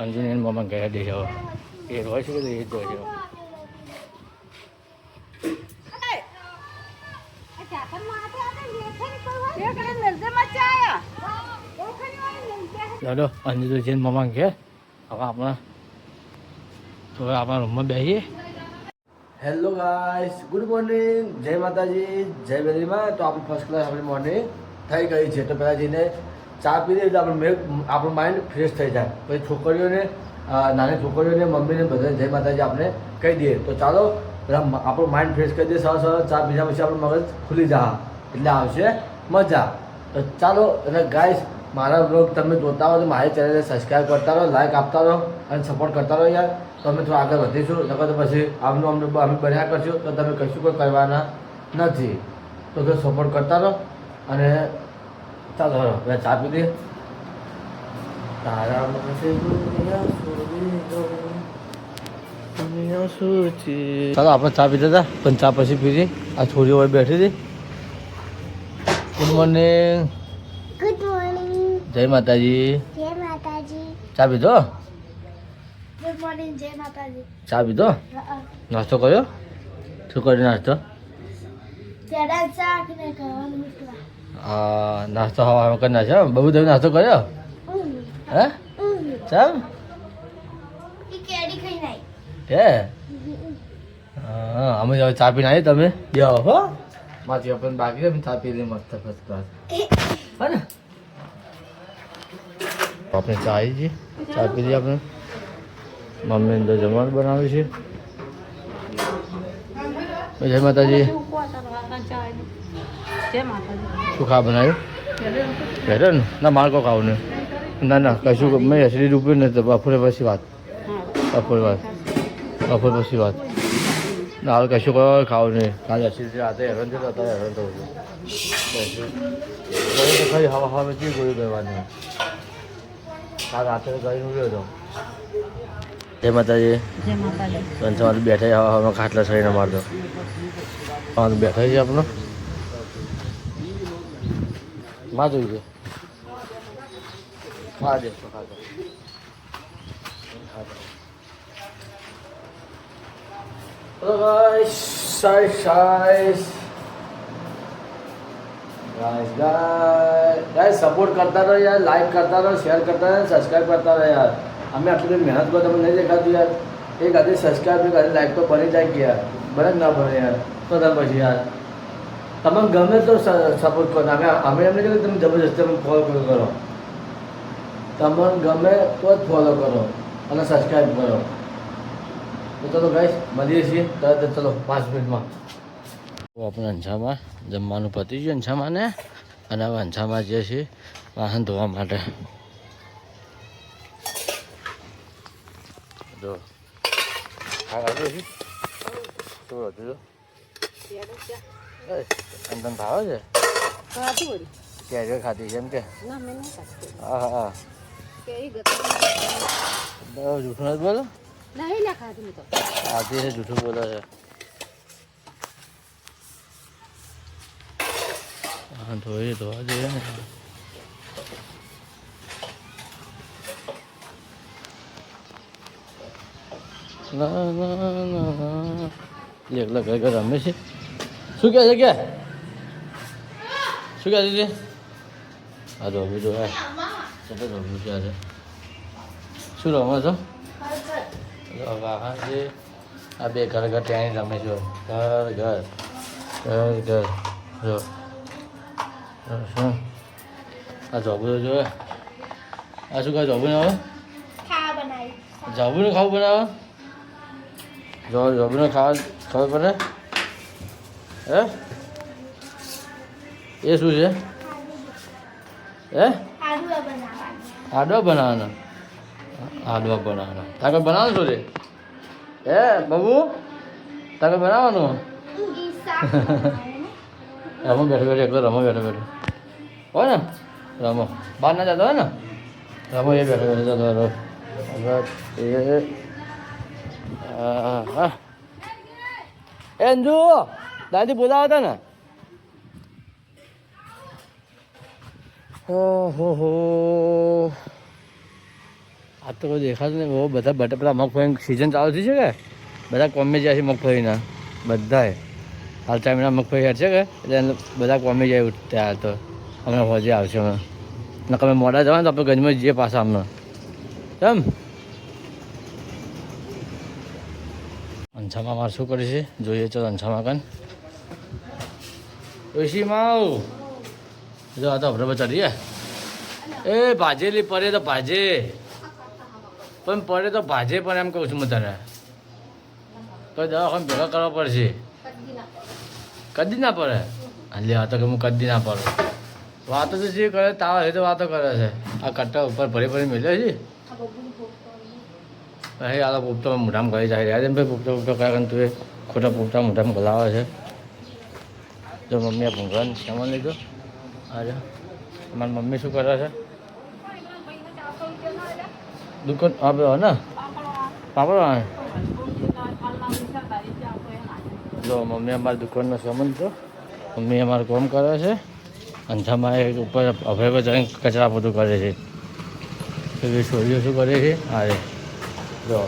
અંજુને મમ્મા ગયા દે હવે એ હોય છે કે એ જ હોય છે ચાલો અંજુ તો જઈને મમ્મા ઘેર હવે આપણા તો આપણા રૂમમાં બેસીએ. હેલો ગાઈસ, ગુડ મોર્નિંગ, જય માતાજી, જય બેલીમાં. તો આપણી ફર્સ્ટ ક્લાસ આપણી મોર્નિંગ થઈ ગઈ છે. તો પહેલાં જઈને ચા પી દઈએ તો આપણું માઇન્ડ ફ્રેશ થઈ જાય. પછી છોકરીઓને નાની છોકરીઓને મમ્મીને બધાને જય માતાજી આપણે કહી દઈએ. તો ચાલો પેલા આપણું માઇન્ડ ફ્રેશ કરી દઈએ. સરસ સરસ ચા પીધા પછી આપણું મગજ ખુલી જાય એટલે આવશે મજા. તો ચાલો અને ગાઈસ મારા બ્લોગ તમે જોતા હો તો મારી ચેનલને સબસ્ક્રાઈબ કરતા રહો, લાઈક આપતા રહો અને સપોર્ટ કરતા રહો યાર. તો અમે થોડા આગળ વધીશું. નકર તો પછી આમનું અમે બન્યા કરશું તો તમે કશું કોઈ કરવાના નથી. તો સપોર્ટ કરતા રહો અને ચાલો હવે ચા પી દઈએ. તારા ચાલો આપણે ચા પીતા હતા પણ ચા પછી પીધી. આ છોરીઓ હોય બેઠી હતી. Good morning. Good morning. જય માતાજી. જય માતાજી. ચા પીધો? Good morning. જય માતાજી. ચા પીધો? નાસ્તો કર્યો? શું કર્યો નાસ્તો? ચણા શાક ને ખાવાનું મૂકવા. હા, નાસ્તો હવામાં કરી નાખ્યો. બબુ તમે નાસ્તો કર્યો? હે? ચાલ ઈ કેરી ખાઈ નાઈ. હે? હા, અમે હવે ચા પીને આવી. તમે બે હો માથી આપણને બાકી છે. ચા પી લઈએ મસ્ત ફર્સ્ટ ક્લાસ. હે ને? આપણે ચા આવી છીએ. ચા પી લઈએ આપણે. મમ્મી તો જમવાનું બનાવે છે. જય માતાજી. શું ખા બનાવ્યું? પહેરે ને ના મારે કોઈ ખાવું નહીં. ના ના કશું મેં એસડી રૂપિયું નથી. બપોરે પછી વાત. બપોરે પછી વાત. ના હાલ કશું કોઈ ખાવું નહીં. કાલે એસડી રાતે હેરાન થયો અત્યારે હેરાન થવું છું. ખાલી હવા હવા કેવી ગોળી ગવાની. કાલ રાત્રે ગઈ ઉડ્યો હતો. જય માતાજી. જય માતાજી. પંચમાં બેઠા હવા હવામાં ખાટલા સળીને મારતો. બેઠા છે આપણો માં જોઈ છે. ખાજે ખાજો. હેલો ગાઈસ, ગાઈસ સપોર્ટ કરતા રહો યાર, લાઈક કરતા રહો, શેર કરતા રહો, સબસ્ક્રાઈબ કરતા રહો યાર. અમે આટલી બધી મહેનત કરો તમે નહીં દેખાતું યાર. એક આધી સબસ્ક્રાઈબ એક આધી લાઈક તો બની જાય કે યાર. બને ના બને યાર તો તમે પછી યાર તમે ગમે તો સપોર્ટ કરો. અમે એમને કહીએ તમે જબરજસ્તી તમે ફોલો કરો. તમને ગમે તો જ ફોલો કરો અને સબસ્ક્રાઈબ કરો. તો ચલો ગાઈસ મળીએ છીએ તરત જ. ચલો 5 મિનિટમાં. આપણે અંછામાં જમવાનું પતી ગયું અંછામાં ને. અને હવે અંછામાં જઈએ છીએ વાહન ધોવા માટે. જો હા શું હતું તને ભાવે છે? કેરીઓ ખાધી છે એમ કે? હા હા જૂઠું નથી બોલો. ખાધી છે જૂઠું બોલે છે. હા ધોવા જોઈએ ને. એકલા ઘર ઘર રમે છે. શું કહે છે કે શું કહે છે? આ રમી જો ચાલો રમી ક્યાં છે? શું રમો છો? વાહન છે. આ બે ઘર ઘર ત્યાં રમે છો. ઘર ઘર ઘર ઘર જો શું આ જોબુ તો જોવે. આ શું કહે જોબુ ને હવે જોબુને ખાવું બનાવે. જોબુને ખાવા ખબર પડે હે? એ શું છે? હે હાડવા બનાવવાના. હાડવા બનાવવાના. તારે બનાવવાનું શું રે? હે બાબુ તારે બનાવવાનું? રમો બેઠો બેઠો એકલો રમો બેઠો બેઠો હોય ને. રમો બહાર ના જતો હોય ને. રમો એ બેઠો બેઠો જતો એ અંજુ દાદી બોલાવા હતા ને. હો આ તો કોઈ દેખાતું નહીં. બહુ બધા પેલા મગફળી સિઝન ચાલુ થઈ છે કે બધા કોમી જાય છે મગફળીના બધાએ. હાલ ટાઈમના મગફળી હેઠ છે કે એટલે બધા કોમી જાય ત્યાં તો હમણાં હોજે આવશે હમણાં. ના તમે મોડા જવાનું તો આપણે ગંજમાં જઈએ પાછા હમણાં કેમ. અંછામાં મારે શું કરે છે જોઈએ ચાલો અંછામાં કન ઋષિમાં જો આ તો બરાબર ચડીએ. એ ભાજેલી પડે તો ભાજે પણ પડે તો ભાજે પણ એમ કહું છું હું તને તો દવાખાને ભેગા કરવા પડશે. કદી ના પડે એટલે આ તો કે હું કદી ના પડું. વાતો તો જે કરે તાવ એ તો વાતો કરે છે. આ કટ્ટા ઉપર ભરી મેળ્યો છે પછી આ પોપતો મોઢામાં ગળી જાય રહ્યા ભાઈ પોપતો કરે તું એ ખોટા પોપટા મોઢામાં ગલાવે છે. જો મમ્મીએ ભૂંગળાને સામાન લીધો. અરે મારી મમ્મી શું કરે છે દુકાન આપણે ને પાપડ જો મમ્મી અમારી દુકાનનો સામાન તો મમ્મી અમારું કામ કરે છે. અંધામાં એક ઉપર અભય પર જઈને કચરા પોતું કરે છે. એવી છોડીઓ શું કરે છે અરે જો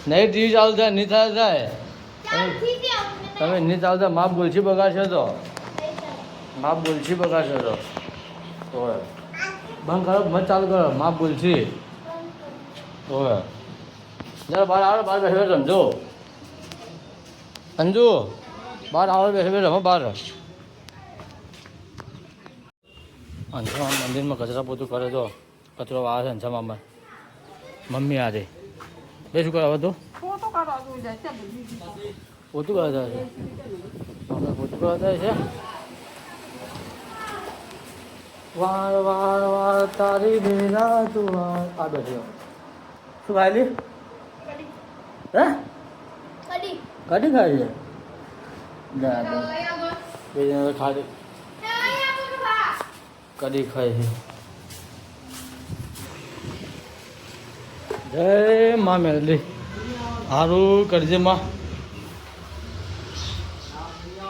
નહીં ટીવી ચાલુ થાય નહીં થાય તમે નહીં ચાલુ થાય માપ બોલછી બગાડશો તો માપ બોલછી બગાડશો તો બંધ કરો મત ચાલુ કરો માપ બોલછી ઓય જરા બહાર આવો બહાર બેસે સમજો અંજુ બહાર આવો બેસે રમો બહાર. અંછામાં મંદિરમાં કચરા પોતું કરે તો કચરો આવે છે અંછામાં મમ્મી આજે બે શું કરાવે તો પોતું કરાવતા છે પોતું કરાવતા છે. વાર વાર વાર તારી બેરા તું આ બેઠી શું ખાયેલી હે કઢી ખાઈ છે ખાલી કઢી ખાઈ છે. જય મા મેલડી સારું કરજે માં.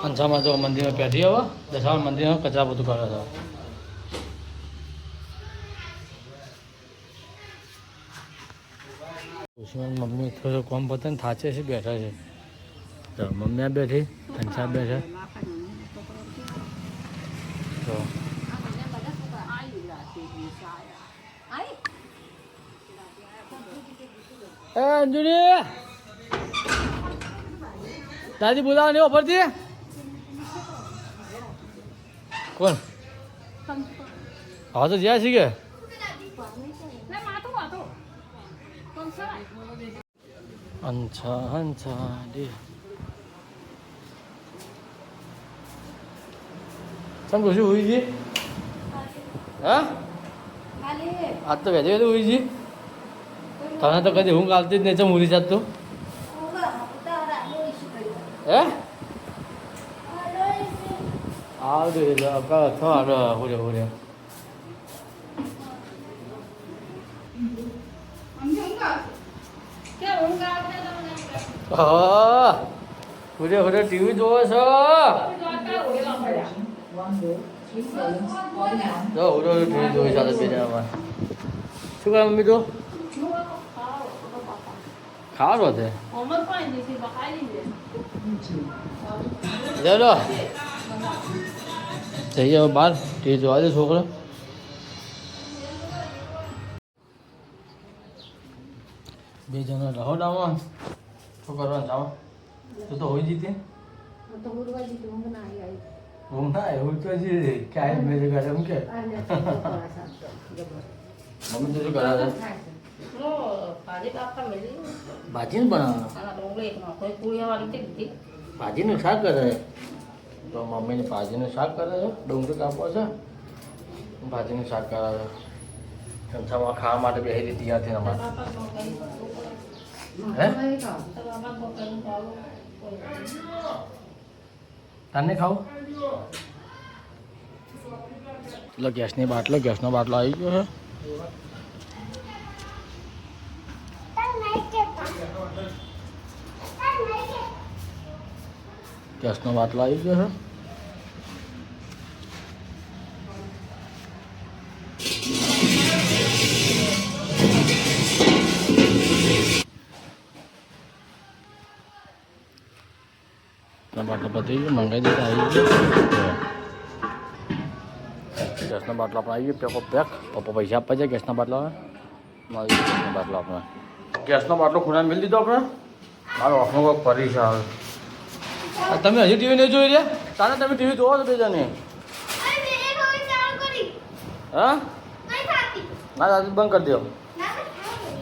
અંછામાં જો મંદિરમાં પેઠી હવે દશામાં મંદિરમાં કચરા બધું કરે છે. મમ્મી થોડું કોમ પતન થાચે છે બેઠા છે તો મમ્મી આ બેઠી અંછા બેઠા તો એ અંજુરી દાદી બોલાવો નહીં ઓફરથી કોણ હા તો જ્યાં છે કે અંછા અંછા દે તમે કશું હોઈ છે હા આજ તો વહેલી વહેલી હોઈ છે. તને તો કદી ઊંઘ આવતી જ નહીં ચમ ઉડી જાત તું હે આવડે થોડો હોરે હોરે હા હોરે હોરે ટીવી જોવો છો જો હોરે હોરે ટીવી જોઈ સાથે બે જણામાં શું કરે મમ્મી તો ખાવાનું છે ચાલો જઈએ હવે બહાર ટીવી જોવા દે છોકરો. બે જણા રહો ડામાં શું કરવાનું જાઓ તું તો હોઈ જીતી ઊંઘ ના એવું તો જ ક્યાંય મેં કરે એમ કે મમ્મી તો શું કરાવે ભાજી ને બનાવવાનું ભાજીનું શાક કરે તો મમ્મીને ભાજીનું શાક કરે છે ડુંગળી કાપવો છે ભાજીનું શાક કરાવે ચમચામાં ખાવા માટે બેસી હતી ત્યાંથી અમારે હે તને ખાવું એટલે ગેસનો બાટલો આવી ગયો છે. ગેસનો બાટલો આવી ગયો છે. ગેસના બાટલા પતી ગયું મંગાવી દીધા આવી ગયું ગેસના બાટલા આપણે આવી ગયો પેક પપ્પા પૈસા આપવા જાય ગેસના બાટલા મારી ગેસના બાટલા આપણે ગેસનો બાટલો ખૂણા મિલ દીધો આપણે મારો ઓફનો કોક ફરી છે હવે તમે હજી ટીવી નહીં જોઈ રહ્યા તારે તમે ટીવી જોવો છો બે જણે હા ના દાદી બંધ કરી દો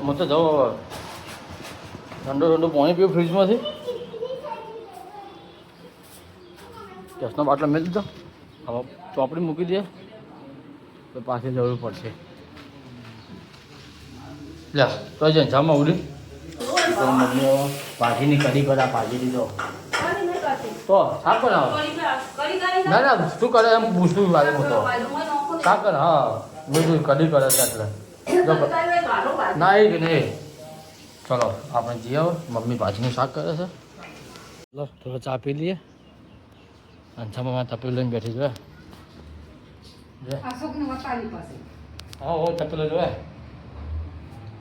હું તો જાઉં હવે ઠંડુ પાણી પીવું ફ્રીજમાંથી ગેસનો બાટલો મેળ દીધો હવે ચોપડી મૂકી દે તો પાછી જરૂર પડશે લે તો જઈને જામાં ઉડી તો મમ્મીઓ ભાજીની કઢી કરા ભાજી દીધો તો શાક બનાવો ના ના શું કરે એમ પૂછતું મારે હું તો શાક કરે હા બધું કઢી કરે છે એટલે ના એ કે નહીં ચલો આપણે જઈએ મમ્મી ભાજીનું શાક કરે છે ચલો થોડો ચા પી લઈએ અંછામાં તપેલું લઈને બેઠી જોવે હા હો તપેલું જોવે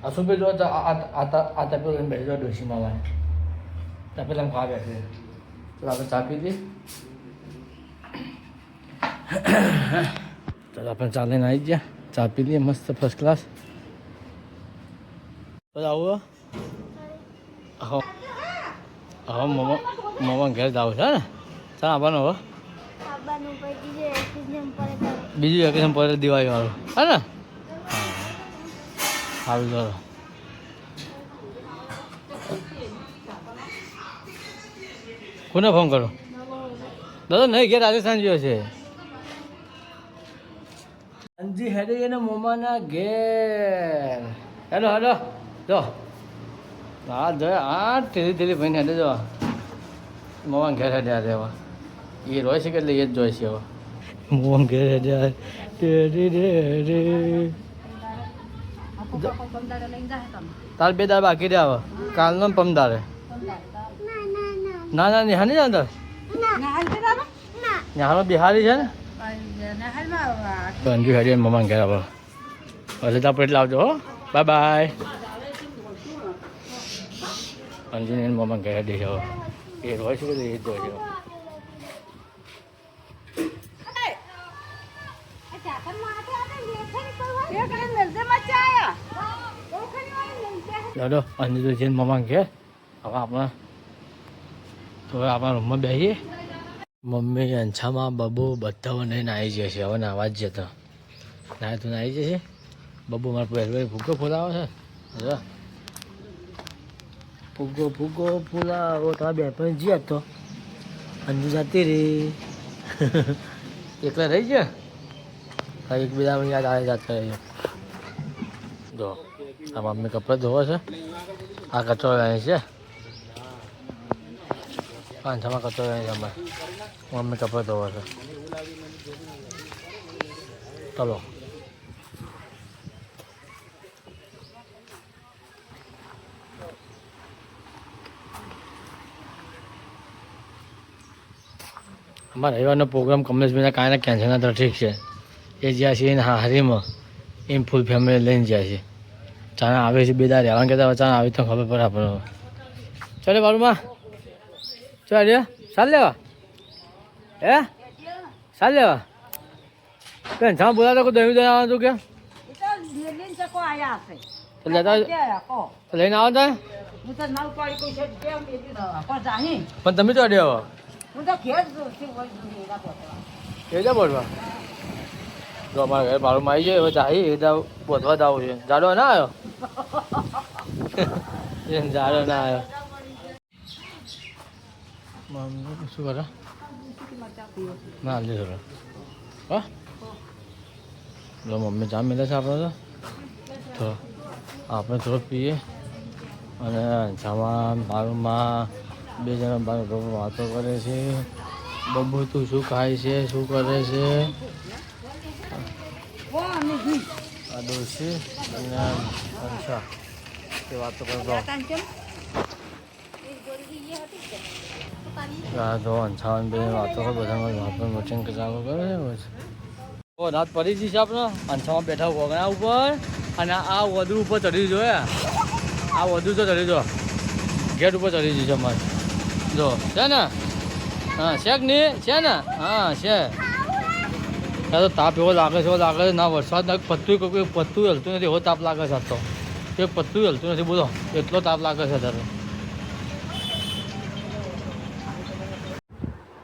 અશુભે જો આ તપેલું લઈને બેઠી જો ડોશીમાં તપેલામાં ખા બેઠી ચલો આપણે ચા પી દઈએ ચાલો આપણે ચા લઈને આવી ગયા ચા પી લઈએ મસ્ત ફર્સ્ટ ક્લાસ બધા આવું હવે મમ્મા ઘેર જાવ છે ને ચાલ આવવાનું હવે બીજું વેકેશન પર દિવાળી વાળું હે ને સારું ચાલો કોને ફોન કરો દાદા નહીં ઘેર રાજસ્થાન ગયો છે અંજી હેડે એને મોમાના ઘેર હેલો હેલો જો હા જો હા ઠેલી ભાઈને હેડે જો મોમાન ઘેર હેડ્યા રહેવા એ રોય છે કે એટલે એ જ જોઈ છે હવે મોમાન ઘેર હેડ્યા તાર બે દાર બાકી રહ્યા હવે કાલનો પમદારે ના ના નેહા નહીં જાણતા નેહામાં બિહારી છે ને તો અંજુ હેડી મમ્માને ઘેર હવે એટલે તો આપણે એટલે આવજો હો બાય બાય અંજુને મમ્માને ઘેર હેડી છે હવે એ રોય છે કે એ જ જોઈ છે દાદો અંજુ તો જઈને મમ્માને ઘેર હવે આપણે તો આપણા રૂમમાં બેસીએ મમ્મી અંછામાં બબુ બધા લઈને આવી જાય છે હવે નાવા જ જતા ના તો નાહી જશે બબુ મારે પહેરવા ફૂગો ફૂલાવો છે ફૂગો ફૂલાવો તો બે પણ જ્યાં તો અંજુ જતી રહી એકલા રહી ગયા એકબીજા યાદ આવે જતા રહી જો આ મમ્મી કપડાં ધોવે છે આ કચરો રહે છે અંછામાં કચરો રહે છે અમારે મમ્મી કપડાં ધોવે છે ચલો અમારા રવિવારનો પ્રોગ્રામ કમલેશભાઈના કાંઈના કેન્સરના તો ઠીક છે એ જ્યાં છે એને હારીમાં એમ ફૂલ ફેમિલી લઈને જાય છે ચાના આવે છે બે દાર રહેવાનું કહેતા ચાના આવી તો ખબર પડે આપણને ચાલે બાળુમાં ચાલ ચાલ લેવા હે ચાલ લેવા બેન છા બોલાતો કોઈ દહીં દહીં આવવાનું કે લેતા લઈને આવો તા પણ તમે તો અડે આવો એ જા બોલવા જો અમારા ઘરે બાળુમાં આવી જાય હવે ચાહી એ બોધવા જ આવું છે જાડો ના આવ્યો જાડો ના આવ્યો મમ્મી શું કરે ના લે થોડો હા લો મમ્મી ચા મિલે છે આપણે તો આપણે થોડો પીએ અને અંછામાં બાળુમાં બે જણા બાળકો વાતો કરે છે બબુ તું શું ખાય છે શું કરે છે આ ડોશી અને અંશા એ વાતો કરતો તો અંછાવન બે વાતો હોય બધા મચન ચાલુ કરે છે રાત પડી જઈ છે આપણે અંછામાં બેઠા વગણા ઉપર અને આ વધુ ઉપર ચડી જોયા આ વધુ તો ચડી જો ગેટ ઉપર ચડી જશે અમારે જો છે ને હા છે કે નહીં છે ને હા છે. ત્યાં તો તાપ એવો લાગે છે ના વરસાદ ના પત્તું કોઈ પત્તું હલતું નથી એવો તાપ લાગે છે. આ તો એક પત્તું હલતું નથી બોલો એટલો તાપ લાગે છે અત્યારે.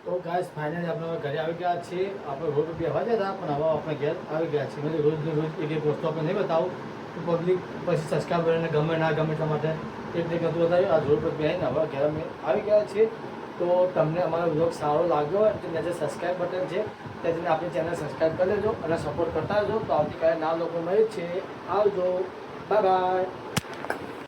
તો ગાઈસ ફાઇનલી આપણે ઘરે આવી ગયા છીએ. આપણે રોડ પર બેસવા જતા પણ હવે આપણે ઘેર આવી ગયા છીએ. મેં રોજની રોજ એક એક વસ્તુ આપણે નહીં બતાવું તો પબ્લિક પછી સબસ્ક્રાઈબરને ગમે ના ગમે એટલા માટે એક નતું બતાવ્યું. આ રોડ પર બેસીને હવે ઘેર અમે આવી ગયા છીએ. તો તમને અમારો વ્લોગ સારો લાગ્યો હોય તો જે સબસ્ક્રાઈબ બટન છે ત્યાંથી આપણી ચેનલ સબસ્ક્રાઈબ કરી લેજો અને સપોર્ટ કરતા રહેજો. તો આવતીકાલે નવા લોકો મળે છે. આવજો, બાય બાય.